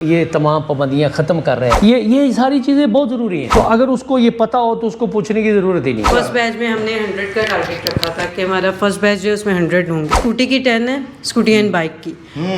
ये तमाम पाबंदियां ख़त्म कर रहे हैं। ये सारी चीज़ें बहुत ज़रूरी हैं। तो अगर उसको ये पता हो तो उसको पूछने की ज़रूरत ही नहीं। फर्स्ट बैच में हमने 100 का टारगेट रखा था कि हमारा फर्स्ट बैच जो है उसमें 100 होंगे। स्कूटी की 10 है, स्कूटी एंड बाइक की,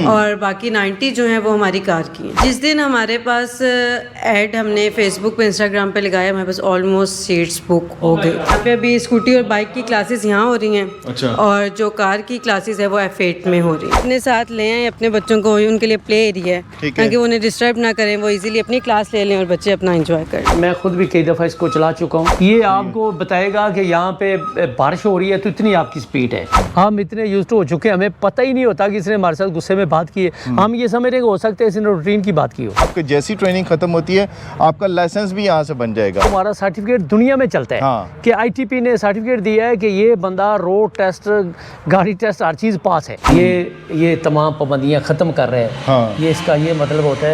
और बाकी 90 जो है वो हमारी कार की हैं। जिस दिन हमारे पास ऐड हमने फेसबुक पे इंस्टाग्राम पे लगाया, हमारे पास ऑलमोस्ट सीट्स बुक हो गई। यहाँ पे अभी स्कूटी और बाइक की क्लासेस यहाँ हो रही हैं। अच्छा। और जो कार की क्लासेस है वो F8 में हो रही है। अपने साथ ले आए अपने बच्चों को, उनके लिए प्ले एरिया है ताकि उन्हें डिस्टर्ब ना करें, वो इजीली अपनी क्लास ले लें और बच्चे अपना एंजॉय करें। मैं खुद भी कई दफ़ा इसको चला चुका हूँ। ये आपको बताएगा कि यहाँ पे बारिश हो रही है तो इतनी आपकी स्पीड है। हम इतने यूज्ड हो चुके हैं, हमें पता ही नहीं होता कि इसने हमारे साथ गुस्से में बात की है। हम ये समझ रहे हैं कि हो सकता है इसने रूटीन की बात की हो। आपकी जैसी ट्रेनिंग खत्म होती है आपका लाइसेंस भी यहाँ से बन जाएगा। हमारा सर्टिफिकेट दुनिया में चलता है। हाँ। कि ITP ने सर्टिफिकेट दिया है कि ये बंदा रोड टेस्ट, गाड़ी टेस्ट, हर चीज़ पास है। ये तमाम पाबंदियाँ ख़त्म कर रहे हैं। हाँ। ये इसका ये मतलब होता है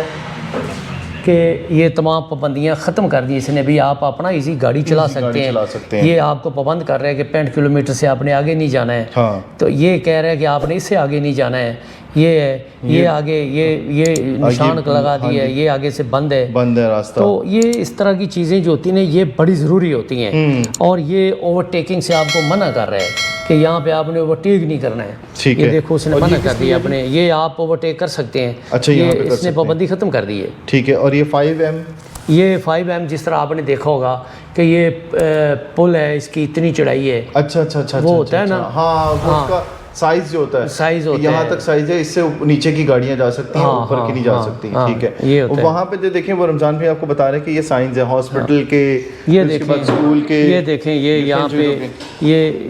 कि ये तमाम पाबंदियाँ ख़त्म कर दी इसने भी। आप अपना इसी गाड़ी चला सकते हैं। ये आपको पाबंद कर रहे हैं कि 65 किलोमीटर से आपने आगे नहीं जाना है। हाँ। तो ये कह रहे हैं कि आपने इससे आगे नहीं जाना है। ये आगे ये निशान लगा दिया है, ये आगे से बंद है रास्ता। तो ये इस तरह की चीज़ें जो होती हैं ये बड़ी ज़रूरी होती हैं। और ये ओवरटेकिंग से आपको मना कर रहा है कि यहाँ पे आपने ओवरटेक नहीं करना है। ठीक ये है। देखो उसने मना कर दिया अपने, ये आप ओवरटेक कर सकते हैं। अच्छा, ये यहाँ पे कर इसने सकते हैं। पाबंदी ख़त्म कर दी है। ठीक है। और ये 5M, ये 5M जिस तरह आपने देखा होगा कि ये पुल है, इसकी इतनी चढ़ाई है। अच्छा वो होता है ना। हाँ, उसका साइज जो होता है, साइज होता है, यहाँ तक साइज है, इससे नीचे की गाड़ियाँ जा सकती हैं, ऊपर की नहीं जा सकती। ठीक है। ये होता है। वहाँ पे जो देखें वो रमजान भाई आपको बता रहे हैं कि ये साइंस है हॉस्पिटल के, ये उसके बाद देखें स्कूल के, ये देखें ये यहाँ पे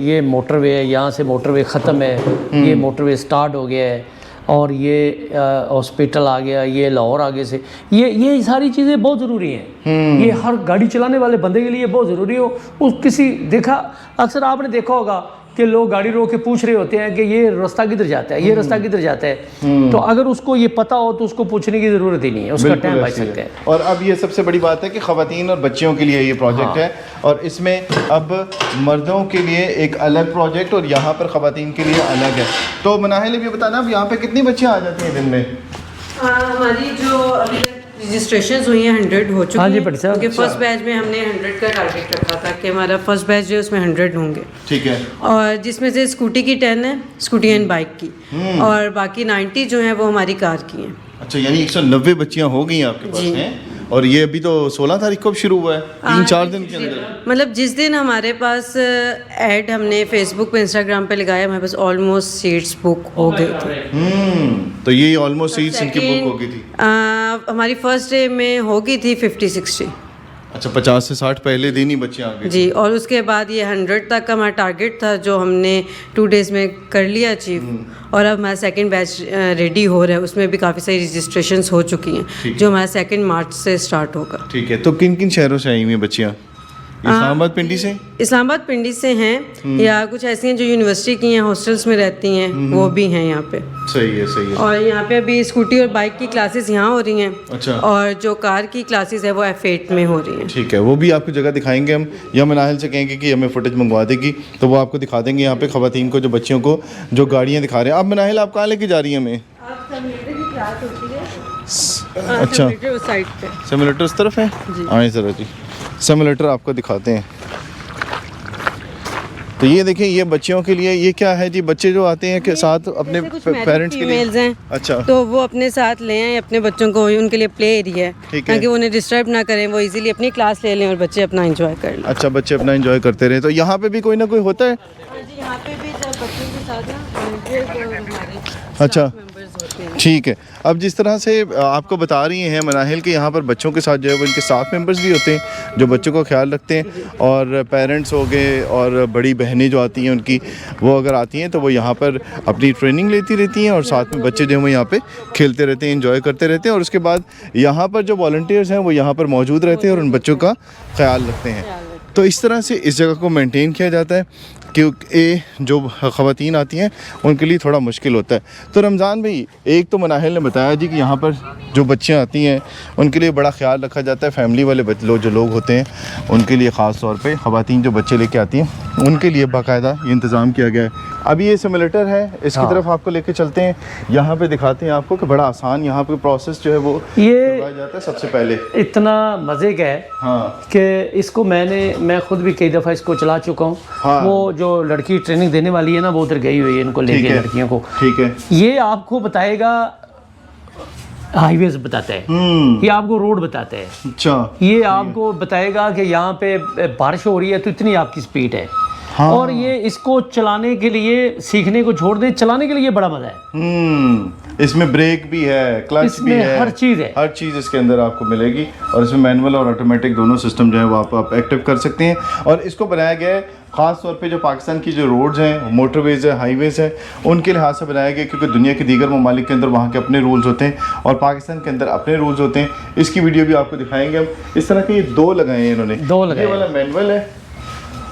ये मोटरवे है, यहाँ से मोटरवे ख़त्म है, ये मोटरवे स्टार्ट हो गया है, और ये हॉस्पिटल आ गया, ये लाहौर आगे से। ये सारी चीज़ें बहुत ज़रूरी हैं। ये हर गाड़ी चलाने वाले बंदे के लिए बहुत ज़रूरी हो। उस किसी देखा अक्सर आपने देखा होगा कि लोग गाड़ी रोक के पूछ रहे होते हैं कि ये रास्ता किधर जाता है, ये रास्ता किधर जाता है। तो अगर उसको ये पता हो तो उसको पूछने की ज़रूरत ही नहीं है, उसका टाइम बच सकता है। और अब ये सबसे बड़ी बात है कि ख़वातीन और बच्चियों के लिए ये प्रोजेक्ट है, और इसमें अब मर्दों के लिए एक अलग प्रोजेक्ट और यहाँ पर ख़वातीन के लिए अलग है। तो मनाहिल भी बताना, अब यहाँ पे कितनी बच्चियाँ आ जाती हैं दिन में? हमारी जो अभी रजिस्ट्रेशन हुई हैं 100 हो चुकी हैं, क्योंकि फर्स्ट बैच में हमने 100 का टारगेट रखा था कि हमारा फर्स्ट बैच जो है उसमें 100 होंगे। ठीक है। और जिसमें से स्कूटी की 10 है, स्कूटी एंड बाइक की, और बाकी 90 जो है वो हमारी कार की हैं। अच्छा, यानी 190 बच्चियाँ हो गई आपके पास हैं। और ये अभी तो 16 तारीख को शुरू हुआ है, 3-4 दिन के अंदर। मतलब जिस दिन हमारे पास ऐड हमने फेसबुक पे इंस्टाग्राम पे लगाया, हमारे पास ऑलमोस्ट सीट्स बुक हो गई थी। तो ये ऑलमोस्ट सीट्स इनकी बुक हो गई थी। हमारी फर्स्ट डे में हो गई थी 50-60। अच्छा, 50 से 60 पहले दिन ही बच्चे आ गए जी। और उसके बाद ये 100 तक का हमारा टारगेट था जो हमने 2 डेज़ में कर लिया अचीव। और अब हमारा सेकंड बैच रेडी हो रहा है, उसमें भी काफ़ी सारी रजिस्ट्रेशंस हो चुकी हैं, जो हमारा 2 मार्च से स्टार्ट होगा। ठीक है। तो किन किन शहरों से आई हुई हैं बच्चियाँ? इस्लामाबाद पिंडी से? इस्लामाबाद पिंडी से हैं, या कुछ ऐसी हैं जो यूनिवर्सिटी की हैं, हॉस्टल्स में रहती हैं, वो भी हैं यहाँ पे। सही है, सही है। और यहाँ पे अभी स्कूटी और बाइक की क्लासेस यहाँ हो रही हैं। अच्छा। और जो कार की क्लासेस है वो F8 में हो रही हैं। ठीक है, वो भी आपको जगह दिखाएंगे हम, या मनाहिल से कहेंगे कि हमें फुटेज मंगवा देगी तो वो आपको दिखा देंगे यहाँ पे ख़वातीन को, जो बच्चियों को जो गाड़ियाँ दिखा रहे हैं। अब मनाहिल आप कहाँ लेके जा रही हैं हमें? अच्छा, सिमुलेटर उस तरफ है। आए ज़रा जी, सिमुलेटर आपको दिखाते हैं। तो ये देखें, ये बच्चियों के लिए ये क्या है जी? बच्चे जो आते हैं के साथ अपने पेरेंट्स के लिए हैं। अच्छा। तो वो अपने साथ ले आए अपने बच्चों को, उनके लिए प्ले एरिया है ताकि उन्हें डिस्टर्ब ना करें, वो इजीली अपनी क्लास ले लें और बच्चे अपना एंजॉय कर लें। अच्छा, बच्चे अपना एंजॉय करते रहे। तो यहाँ पे भी कोई ना कोई होता है? यहाँ पे भी जब बच्चों के साथ अच्छा, ठीक है। अब जिस तरह से आपको बता रही हैं मनाहिल के, यहाँ पर बच्चों के साथ जो है वो इनके स्टाफ मेंबर्स भी होते हैं जो बच्चों का ख्याल रखते हैं, और पेरेंट्स हो गए और बड़ी बहनें जो आती हैं उनकी, वो अगर आती हैं तो वो यहाँ पर अपनी ट्रेनिंग लेती रहती हैं, और साथ में बच्चे जो हैं वो यहाँ पे खेलते रहते हैं, एंजॉय करते रहते हैं। और उसके बाद यहाँ पर जो वॉलंटियर्स हैं वो यहाँ पर मौजूद रहते हैं और उन बच्चों का ख्याल रखते हैं। तो इस तरह से इस जगह को मेंटेन किया जाता है क्योंकि जो ख़वातीन आती हैं उनके लिए थोड़ा मुश्किल होता है। तो रमज़ान भाई, एक तो मनाहिल ने बताया जी कि यहाँ पर जो बच्चियाँ आती हैं उनके लिए बड़ा ख्याल रखा जाता है, फैमिली वाले जो लोग होते हैं उनके लिए ख़ास तौर पे ख़वातीन जो बच्चे लेके आती हैं उनके लिए बाकायदा ये इंतज़ाम किया गया है। अभी ये सिमुलेटर है, इसकी तरफ आपको लेके चलते हैं, यहाँ पे दिखाते हैं आपको कि बड़ा आसान यहाँ पे प्रोसेस जो है वो करवाया जाता है। सबसे पहले इतना मज़े का है हाँ कि इसको मैं खुद भी कई दफ़ा इसको चला चुका हूँ। हाँ। वो जो लड़की ट्रेनिंग देने वाली है ना, वो उधर गई हुई है इनको लेके, लड़कियों को। ठीक है, ये आपको बताएगा, हाईवेज बताता है, ये आपको रोड बताता है। अच्छा, ये आपको बताएगा कि यहाँ पे बारिश हो रही है तो इतनी आपकी स्पीड है। हाँ। और ये इसको चलाने के लिए, सीखने को छोड़ दें, चलाने के लिए बड़ा मजा है। इसमें ब्रेक भी है, क्लच भी है, हर चीज़ है, हर चीज़ इसके अंदर आपको मिलेगी। और इसमें मैनुअल और ऑटोमेटिक दोनों सिस्टम जो है वो आप एक्टिव कर सकते हैं। और इसको बनाया गया है ख़ास तौर पे जो पाकिस्तान की जो रोड्स हैं, मोटरवेज है, हाईवेज़ हैं, उनके लिहाज से बनाया गया, क्योंकि दुनिया के दीगर ममालिक के अंदर वहाँ के अपने रूल्स होते हैं और पाकिस्तान के अंदर अपने रूल्स होते हैं। इसकी वीडियो भी आपको दिखाएंगे हम। इस तरह के ये दो लगाए हैं इन्होंने, ये वाला मैनुअल है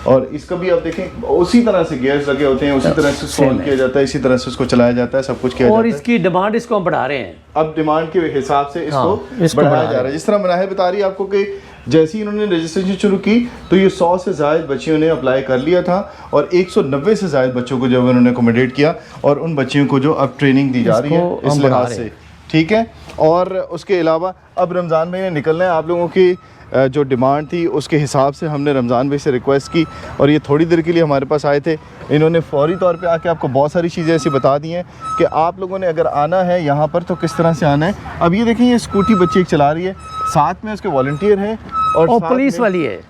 और इसका भी आप देखें उसी तरह से गियर्स लगे होते हैं, उसी तरह से इसको ऑन किया जाता है, इसी तरह से इसको चलाया जाता है, सब कुछ किया जाता है। और इसकी डिमांड इसको हम बढ़ा रहे हैं, अब डिमांड के हिसाब से इसको बढ़ाया जा रहा है। जिस तरह मनाहिल बता रही है आपको कि जैसे ही इन्होंने रजिस्ट्रेशन शुरू की तो ये 100 से ज़ायद बच्चियों ने अप्लाई कर लिया था और 190 से ज़ायद बच्चों को जो उन्होंने अकोमोडेट किया और उन बच्चियों को जो अब ट्रेनिंग दी जा रही है इस लिहाज से। ठीक है, और उसके अलावा अब रमज़ान में निकलना है, आप लोगों की जो डिमांड थी उसके हिसाब से हमने रमज़ान भाई से रिक्वेस्ट की और ये थोड़ी देर के लिए हमारे पास आए थे। इन्होंने फौरी तौर पे आके आपको बहुत सारी चीज़ें ऐसी बता दी हैं कि आप लोगों ने अगर आना है यहाँ पर तो किस तरह से आना है। अब ये देखें, ये स्कूटी बच्ची एक चला रही है, साथ में उसके वॉलंटियर हैं और पुलिस वाली है।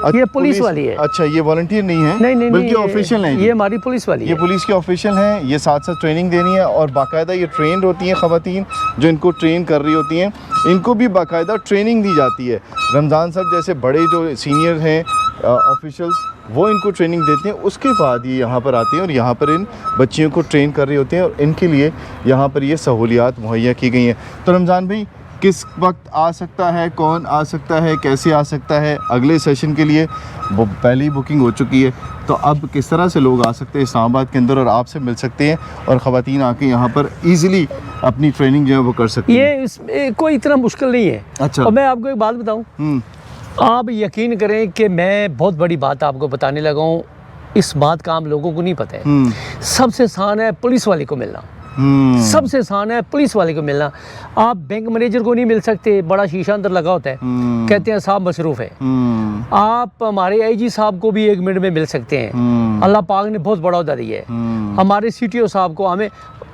ये पुलिस वाली है। अच्छा, ये वॉलंटियर नहीं है, नहीं, बल्कि ऑफिशियल है। ये हमारी पुलिस वाली है। ये पुलिस के ऑफिशियल हैं, ये साथ साथ ट्रेनिंग देनी है और बाकायदा ये ट्रेंड होती हैं ख़वातीन जो इनको ट्रेन कर रही होती हैं, इनको भी बाकायदा ट्रेनिंग दी जाती है। रमज़ान साहब जैसे बड़े जो सीनियर हैं ऑफिशियल्स, वो इनको ट्रेनिंग देते हैं, उसके बाद ये यहाँ पर आते हैं और यहाँ पर इन बच्चियों को ट्रेन कर रहे होते हैं और इनके लिए यहाँ पर ये सहूलियात मुहैया की गई हैं। तो रमज़ान भाई, किस वक्त आ सकता है, कौन आ सकता है, कैसे आ सकता है? अगले सेशन के लिए वो पहले ही बुकिंग हो चुकी है, तो अब किस तरह से लोग आ सकते हैं इस्लामाबाद के अंदर और आपसे मिल सकते हैं और ख़वातीन आके यहाँ पर इजीली अपनी ट्रेनिंग जो है वो कर सकती हैं? ये इसमें कोई इतना मुश्किल नहीं है। अच्छा, और मैं आपको एक बात बताऊँ, आप यकीन करें कि मैं बहुत बड़ी बात आपको बताने लगा हूँ, इस बात का आम लोगों को नहीं पता है। सबसे आसान है पुलिस वाले को मिलना, सबसे आसान है पुलिस वाले को मिलना। आप बैंक मैनेजर को नहीं मिल सकते, बड़ा शीशा अंदर लगा होता है, कहते हैं साहब मसरूफ़ है। आप हमारे आईजी साहब को भी 1 मिनट में मिल सकते हैं, अल्लाह पाक ने बहुत बड़ा उदा दिया है। हमारे CTO साहब को, हमें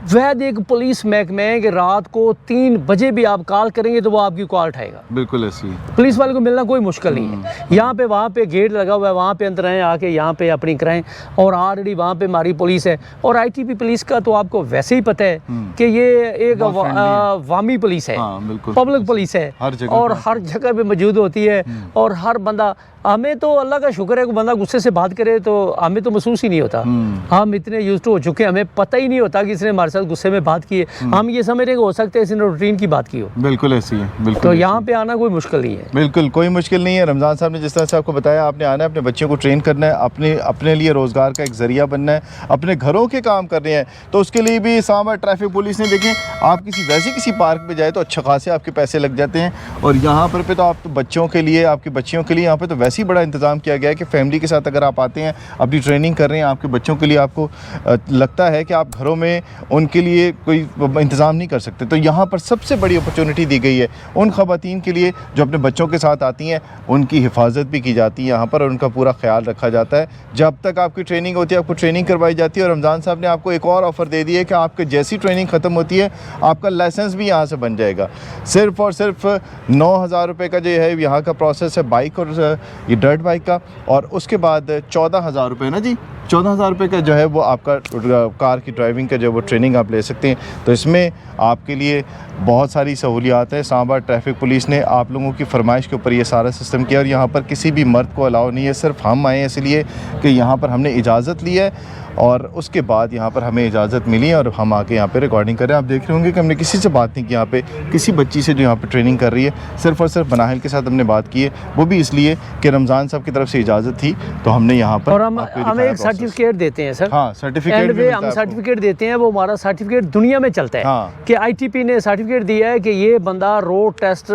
वैद एक पुलिस महकमे है कि रात को 3 बजे भी आप कॉल करेंगे तो वो आपकी कॉल उठाएगा। बिल्कुल ऐसी पुलिस वाले को मिलना कोई मुश्किल नहीं है। यहाँ पे वहाँ पे गेट लगा हुआ है, वहाँ पे अंदर आएँ, आके यहाँ पे अपनी कराएं। और ऑलरेडी वहाँ पे हमारी पुलिस है और ITP पुलिस का तो आपको वैसे ही पता है कि ये एक वामी पुलिस है, पब्लिक पुलिस है और हर जगह पे मौजूद होती है। और हर बंदा, हमें तो अल्लाह का शुक्र है, कोई बंदा गुस्से से बात करे तो हमें तो महसूस ही नहीं होता। हम इतने यूज्ड हो चुके हैं, हमें पता ही नहीं होता कि इसने हमारे साथ गुस्से में बात की है। हम ये समझ रहे हैं कि हो सकता है इसने रूटीन की बात की हो। बिल्कुल ऐसी है, बिल्कुल। तो यहाँ पे आना कोई मुश्किल नहीं है, बिल्कुल कोई मुश्किल नहीं है। रमज़ान साहब ने जिस तरह से आपको बताया, आपने आना है, अपने बच्चों को ट्रेन करना है, अपने लिए रोज़गार का एक ज़रिया बनना है, अपने घरों के काम करने हैं, तो उसके लिए भी इस्लामाबाद ट्रैफिक पुलिस ने, देखें, आप किसी पार्क में जाए तो अच्छा खासे आपके पैसे लग जाते हैं और यहाँ पर पे तो आप बच्चों के लिए, आपकी बच्चियों के लिए यहाँ पे तो वैसे ही बड़ा इंतज़ाम किया गया है कि फैमिली के साथ अगर आप आते हैं, अपनी ट्रेनिंग कर रहे हैं आपके बच्चों के लिए, आपको लगता है कि आप घरों में उनके लिए कोई इंतज़ाम नहीं कर सकते, तो यहाँ पर सबसे बड़ी अपॉर्चुनिटी दी गई है उन ख़वातीन के लिए जो अपने बच्चों के साथ आती हैं। उनकी हिफाजत भी की जाती है यहाँ पर और उनका पूरा ख्याल रखा जाता है। जब तक आपकी ट्रेनिंग होती है, आपको ट्रेनिंग करवाई जाती है। और रमज़ान साहब ने आपको एक और ऑफ़र दे दी है कि आपके जैसी ट्रेनिंग ख़त्म होती है, आपका लाइसेंस भी यहाँ से बन जाएगा। सिर्फ़ और सिर्फ 9,000 रुपये का जो है यहाँ का प्रोसेस है बाइक और ये डर्ट बाइक का, और उसके बाद 14,000 रुपये ना जी, 14,000 रुपये का जो है वो आपका कार की ड्राइविंग का जो है वो ट्रेनिंग आप ले सकते हैं। तो इसमें आपके लिए बहुत सारी सहूलियात हैं। इस्लामाबाद ट्रैफिक पुलिस ने आप लोगों की फरमाइश के ऊपर ये सारा सिस्टम किया और यहाँ पर किसी भी मर्द को अलाउ नहीं है। सिर्फ हम आए हैं इसलिए कि यहाँ पर हमने इजाज़त ली है और उसके बाद यहाँ पर हमें इजाज़त मिली है और हम आके यहाँ पे रिकॉर्डिंग कर रहे हैं। आप देख रहे होंगे कि हमने किसी से बात नहीं की, यहाँ पे किसी बच्ची से जो यहाँ पे ट्रेनिंग कर रही है, सिर्फ़ और सिर्फ मनाहिल के साथ हमने बात की है, वो भी इसलिए कि रमज़ान साहब की तरफ से इजाज़त थी तो हमने यहाँ पर और हमें एक सर्टिफिकेट देते हैं सर। हाँ, सर्टिफिकेट एंड भी पे मिलता हम है आपको। सर्टिफिकेट देते हैं, वो हमारा सर्टिफिकेट दुनिया में चलता है हाँ। कि ITP ने सर्टिफिकेट दिया है कि ये बंदा रोड टेस्ट,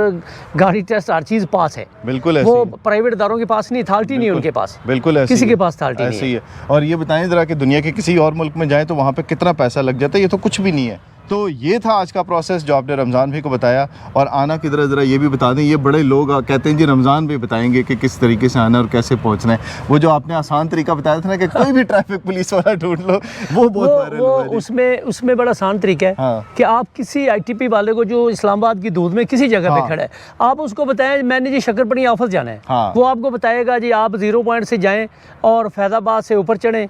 गाड़ी टेस्ट, हर चीज़ पास है। बिल्कुल ऐसे वो ही है। प्राइवेट इदारों के पास नहीं, अथॉरिटी नहीं है उनके पास, बिल्कुल ऐसे किसी ही के है। पास अथॉरिटी नहीं ऐसे ही है। और ये बताएं ज़रा कि दुनिया के किसी और मुल्क में जाएं तो वहाँ पे कितना पैसा लग जाता है, ये तो कुछ भी नहीं है। तो ये था आज का प्रोसेस जो आपने रमज़ान भाई को बताया। और आना किधर है ज़रा ये भी बता दें। ये बड़े लोग कहते हैं जी रमज़ान भाई बताएंगे कि किस तरीके से आना और कैसे पहुँचना है। वो जो आपने आसान तरीका बताया था ना कि कोई भी ट्रैफिक पुलिस वाला ढूंढ लो, वो बहुत वायरल वो हुआ है जी। उसमें बड़ा आसान तरीका है हाँ। कि आप किसी ITP वाले को जो इस्लामाबाद की दूध में किसी जगह हाँ। पे खड़ा है, आप उसको बताएं मैंने जी शक्करपनी ऑफिस जाना है। हाँ। वो आपको बताएगा जी आप 0 पॉइंट से जाएं और फैज़ाबाद से ऊपर चढ़ें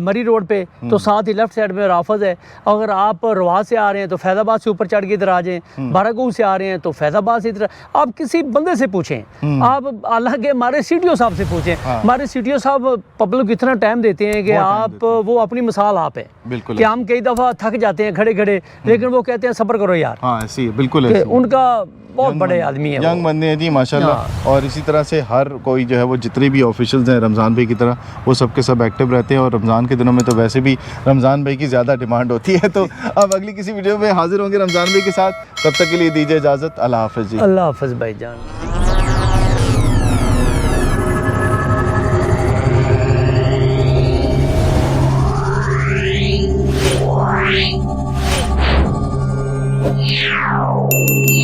मरी रोड पे, तो साथ ही लेफ्ट साइड में राफज है। अगर आप रवा से आ रहे हैं तो फैज़ाबाद से ऊपर चढ़ के इधर आ जाएं, बारागू से आ रहे हैं तो फैज़ाबाद से इधर। आप किसी बंदे से पूछें, आप हालांकि हमारे CTO साहब से पूछें। हाँ। हमारे CTO साहब पब्लिक को इतना टाइम देते हैं कि बहुत टाइम आप देते हैं। वो अपनी मिसाल आप है बिल्कुल कि हम कई दफ़ा थक जाते हैं खड़े खड़े, लेकिन वो कहते हैं सब्र करो यार। हाँ ऐसे ही है, बिल्कुल कि ऐसे ही है। उनका बहुत यंग बड़े बंदे- आदमी है यंग वो। बंदे हैं जी माशाल्लाह। हाँ। और इसी तरह से हर कोई जो है वो जितने भी ऑफिशियल्स हैं रमज़ान भाई की तरह, वो सब के सब एक्टिव रहते हैं। और रमज़ान के दिनों में तो वैसे भी रमज़ान भाई की ज़्यादा डिमांड होती है। तो अब अगली किसी वीडियो में हाजिर होंगे रमज़ान भाई के साथ। तब तक के लिए दीजिए इजाज़त। अल्लाह हाफ़िज़ जी। अल्लाह हाफ़िज़ भाईजान। Meow.